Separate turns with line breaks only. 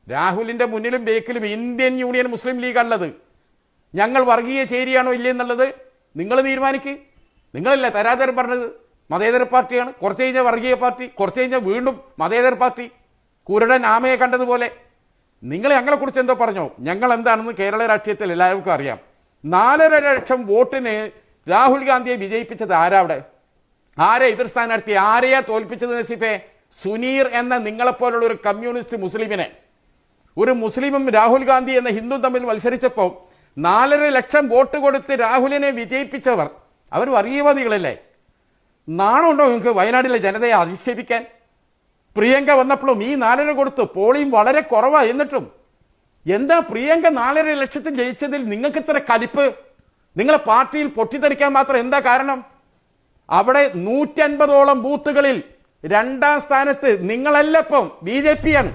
രാഹുലിന്റെ മുന്നിലും ബേക്കിലും Indian union മുസ്ലിം ലീഗാണുള്ളത്. ഞങ്ങൾ വർഗീയ ചേരിയാണോ ഇല്ലെന്നുള്ളത് നിങ്ങൾ തീരുമാനിക്ക്. നിങ്ങളല്ലേ തരാതരം പറഞ്ഞത് മതേതര പാർട്ടിയാണ്, കുറച്ച് കഴിഞ്ഞാൽ വർഗീയ പാർട്ടി, കുറച്ച് കഴിഞ്ഞാൽ വീണ്ടും മതേതര പാർട്ടി, കുരുടൻ ആമയെ കണ്ടതുപോലെ. നിങ്ങൾ ഞങ്ങളെക്കുറിച്ച് എന്തോ പറഞ്ഞോ? ഞങ്ങൾ എന്താണെന്ന് കേരള രാഷ്ട്രീയത്തിൽ എല്ലാവർക്കും അറിയാം. 4.5 ലക്ഷം വോട്ടിന് രാഹുൽ ഗാന്ധിയെ വിജയിപ്പിച്ചത് ആരാ? അവിടെ ആരെ എതിർ സ്ഥാനാർത്ഥി ആരെയാ തോൽപ്പിച്ചത്? നസീഫെ, സുനീർ എന്ന നിങ്ങളെപ്പോലുള്ള ഒരു കമ്മ്യൂണിസ്റ്റ് മുസ്ലിമിനെ, ഒരു മുസ്ലിമും രാഹുൽ ഗാന്ധി എന്ന ഹിന്ദു തമ്മിൽ മത്സരിച്ചപ്പോൾ 4.5 ലക്ഷം വോട്ട് കൊടുത്ത് രാഹുലിനെ വിജയിപ്പിച്ചവർ അവർ വർഗീയവാദികളല്ലേ? നാണമുണ്ടോ നിങ്ങൾക്ക് വയനാട്ടിലെ ജനതയെ അധിക്ഷേപിക്കാൻ? പ്രിയങ്ക വന്നപ്പോഴും ഈ 4.5 കൊടുത്തു, പോളിംഗ് വളരെ കുറവാണ്. എന്നിട്ടും എന്താ പ്രിയങ്ക 4.5 ലക്ഷത്തിൽ ജയിച്ചതിൽ നിങ്ങൾക്ക് ഇത്ര കലിപ്പ്? നിങ്ങളെ പാർട്ടിയിൽ പൊട്ടിത്തെറിക്കാൻ മാത്രം എന്താ കാരണം? അവിടെ 150ഓളം ബൂത്തുകളിൽ 2ാം സ്ഥാനത്ത് നിങ്ങളല്ല, ഇപ്പം BJP ആണ്.